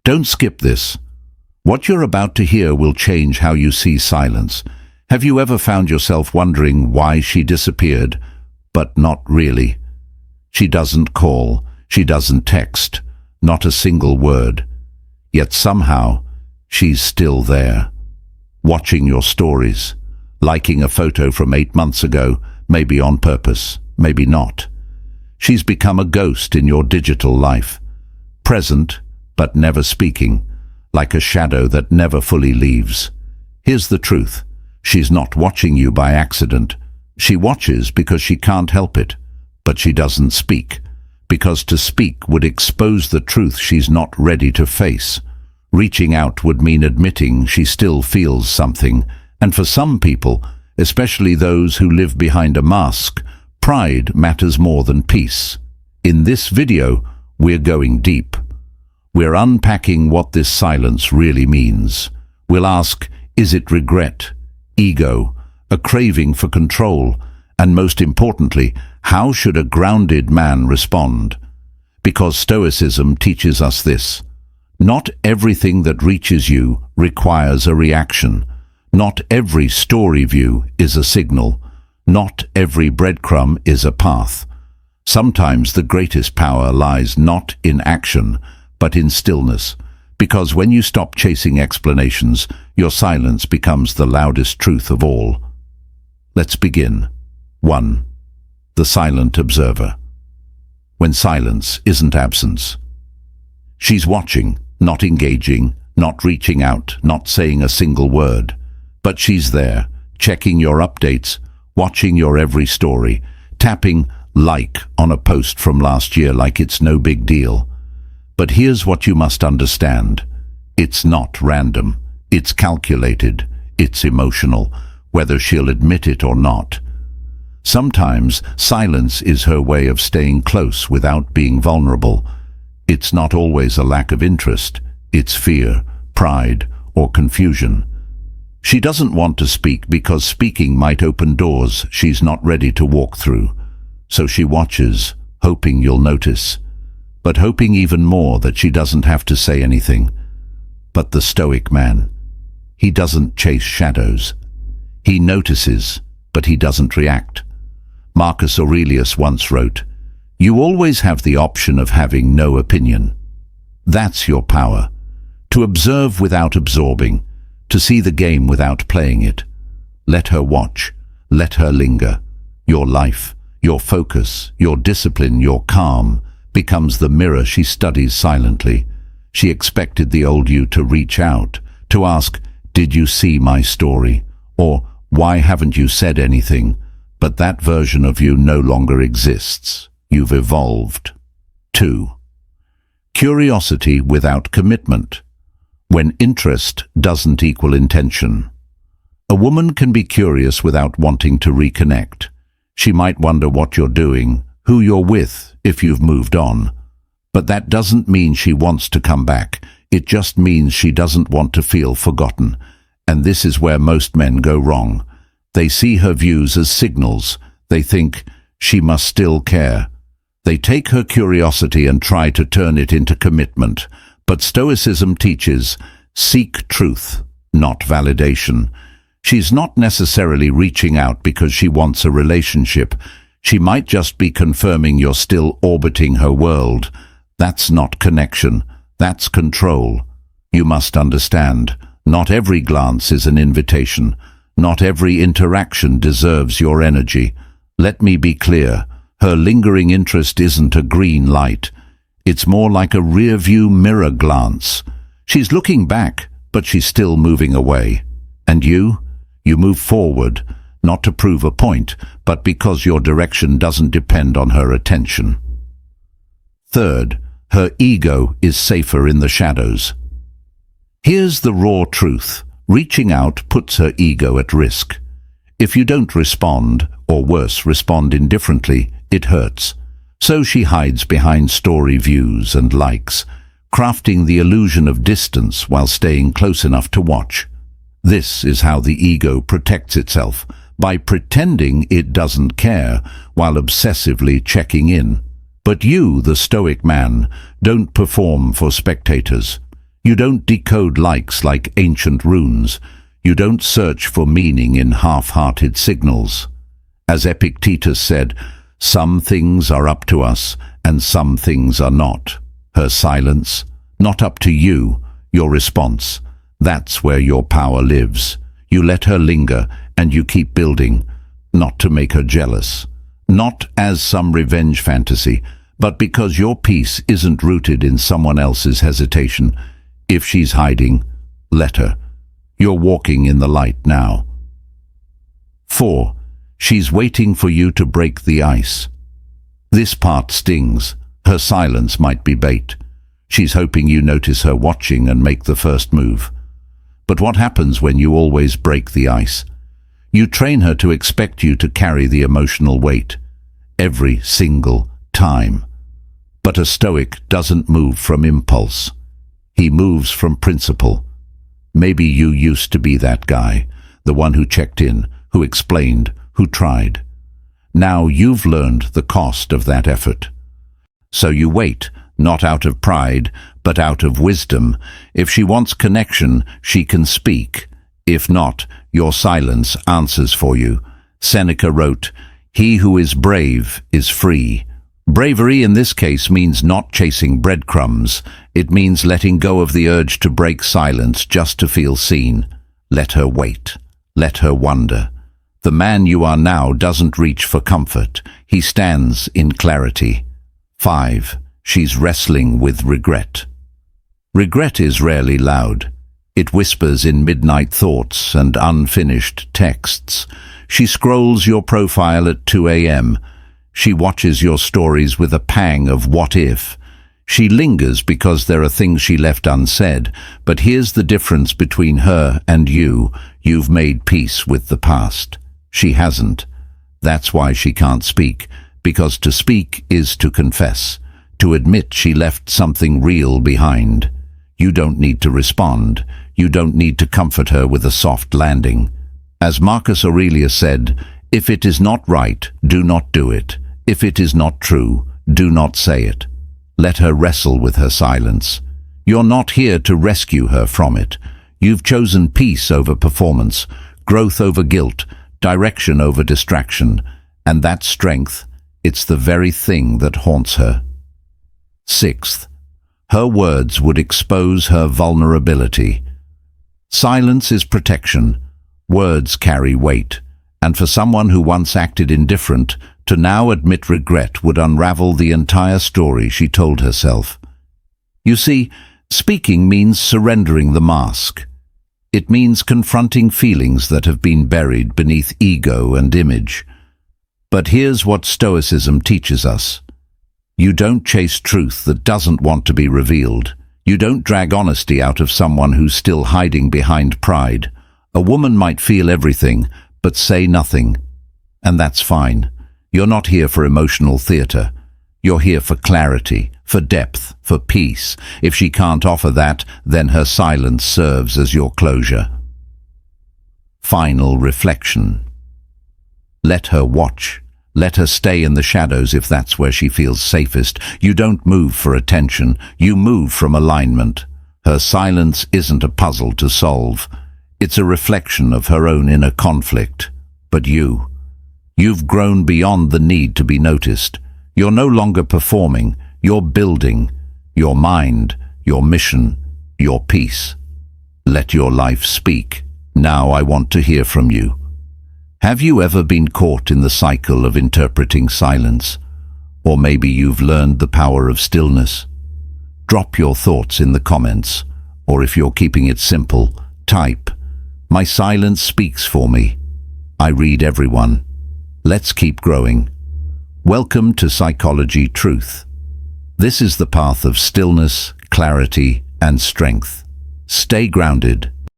Don't skip this. What you're about to hear will change how you see silence. Have you ever found yourself wondering why she disappeared, but not really? She doesn't call, she doesn't text, not a single word. Yet somehow, she's still there, watching your stories, liking a photo from 8 months ago, maybe on purpose, maybe not. She's become a ghost in your digital life, present but never speaking, like a shadow that never fully leaves. Here's the truth. She's not watching you by accident. She watches because she can't help it, but she doesn't speak, because to speak would expose the truth she's not ready to face. Reaching out would mean admitting she still feels something, and for some people, especially those who live behind a mask, pride matters more than peace. In this video, we're going deep. We're unpacking what this silence really means. We'll ask, is it regret, ego, a craving for control, and most importantly, how should a grounded man respond? Because Stoicism teaches us this. Not everything that reaches you requires a reaction. Not every story view is a signal. Not every breadcrumb is a path. Sometimes the greatest power lies not in action, but in stillness, because when you stop chasing explanations, your silence becomes the loudest truth of all. Let's begin. 1. The silent observer. When silence isn't absence. She's watching, not engaging, not reaching out, not saying a single word. But she's there, checking your updates, watching your every story, tapping like on a post from last year like it's no big deal. But here's what you must understand. It's not random. It's calculated. It's emotional, whether she'll admit it or not. Sometimes silence is her way of staying close without being vulnerable. It's not always a lack of interest. It's fear, pride, or confusion. She doesn't want to speak because speaking might open doors she's not ready to walk through. So she watches, hoping you'll notice, but hoping even more that she doesn't have to say anything. But the Stoic man, he doesn't chase shadows. He notices, but he doesn't react. Marcus Aurelius once wrote, "You always have the option of having no opinion." That's your power. To observe without absorbing, to see the game without playing it. Let her watch, let her linger. Your life, your focus, your discipline, your calm becomes the mirror she studies silently. She expected the old you to reach out, to ask, "Did you see my story?" Or, "Why haven't you said anything?" But that version of you no longer exists. You've evolved. 2. Curiosity without commitment. When interest doesn't equal intention. A woman can be curious without wanting to reconnect. She might wonder what you're doing, who you're with, if you've moved on. But that doesn't mean she wants to come back. It just means she doesn't want to feel forgotten. And this is where most men go wrong. They see her views as signals. They think, she must still care. They take her curiosity and try to turn it into commitment. But Stoicism teaches, seek truth, not validation. She's not necessarily reaching out because she wants a relationship. She might just be confirming you're still orbiting her world. That's not connection. That's control. You must understand, not every glance is an invitation. Not every interaction deserves your energy. Let me be clear. Her lingering interest isn't a green light. It's more like a rear-view mirror glance. She's looking back, but she's still moving away. And you move forward, not to prove a point, but because your direction doesn't depend on her attention. 3. Her ego is safer in the shadows. Here's the raw truth. Reaching out puts her ego at risk. If you don't respond, or worse, respond indifferently, it hurts. So she hides behind story views and likes, crafting the illusion of distance while staying close enough to watch. This is how the ego protects itself, by pretending it doesn't care while obsessively checking in. But you, the Stoic man, don't perform for spectators. You don't decode likes like ancient runes. You don't search for meaning in half-hearted signals. As Epictetus said, some things are up to us and some things are not. Her silence, not up to you, your response. That's where your power lives. You let her linger and you keep building, not to make her jealous. Not as some revenge fantasy, but because your peace isn't rooted in someone else's hesitation. If she's hiding, let her. You're walking in the light now. 4. She's waiting for you to break the ice. This part stings. Her silence might be bait. She's hoping you notice her watching and make the first move. But what happens when you always break the ice? You train her to expect you to carry the emotional weight. Every single time. But a Stoic doesn't move from impulse. He moves from principle. Maybe you used to be that guy, the one who checked in, who explained, who tried. Now you've learned the cost of that effort. So you wait, not out of pride, but out of wisdom. If she wants connection, she can speak. If not, your silence answers for you. Seneca wrote, "He who is brave is free." Bravery in this case means not chasing breadcrumbs. It means letting go of the urge to break silence just to feel seen. Let her wait. Let her wonder. The man you are now doesn't reach for comfort. He stands in clarity. 5. She's wrestling with regret. Regret is rarely loud. It whispers in midnight thoughts and unfinished texts. She scrolls your profile at 2 a.m. She watches your stories with a pang of what if. She lingers because there are things she left unsaid, but here's the difference between her and you. You've made peace with the past. She hasn't. That's why she can't speak, because to speak is to confess, to admit she left something real behind. You don't need to respond. You don't need to comfort her with a soft landing. As Marcus Aurelius said, if it is not right, do not do it. If it is not true, do not say it. Let her wrestle with her silence. You're not here to rescue her from it. You've chosen peace over performance, growth over guilt, direction over distraction, and that strength, it's the very thing that haunts her. 6th, her words would expose her vulnerability. Silence is protection. Words carry weight, and for someone who once acted indifferent, to now admit regret would unravel the entire story she told herself. You see, speaking means surrendering the mask. It means confronting feelings that have been buried beneath ego and image. But here's what Stoicism teaches us. You don't chase truth that doesn't want to be revealed. You don't drag honesty out of someone who's still hiding behind pride. A woman might feel everything, but say nothing. And that's fine. You're not here for emotional theater. You're here for clarity, for depth, for peace. If she can't offer that, then her silence serves as your closure. Final reflection. Let her watch. Let her stay in the shadows if that's where she feels safest. You don't move for attention. You move from alignment. Her silence isn't a puzzle to solve. It's a reflection of her own inner conflict. But you've grown beyond the need to be noticed. You're no longer performing. You're building. Your mind, your mission, your peace. Let your life speak. Now I want to hear from you. Have you ever been caught in the cycle of interpreting silence? Or maybe you've learned the power of stillness? Drop your thoughts in the comments, or if you're keeping it simple, type, "My silence speaks for me." I read everyone. Let's keep growing. Welcome to Psychology Truth. This is the path of stillness, clarity, and strength. Stay grounded.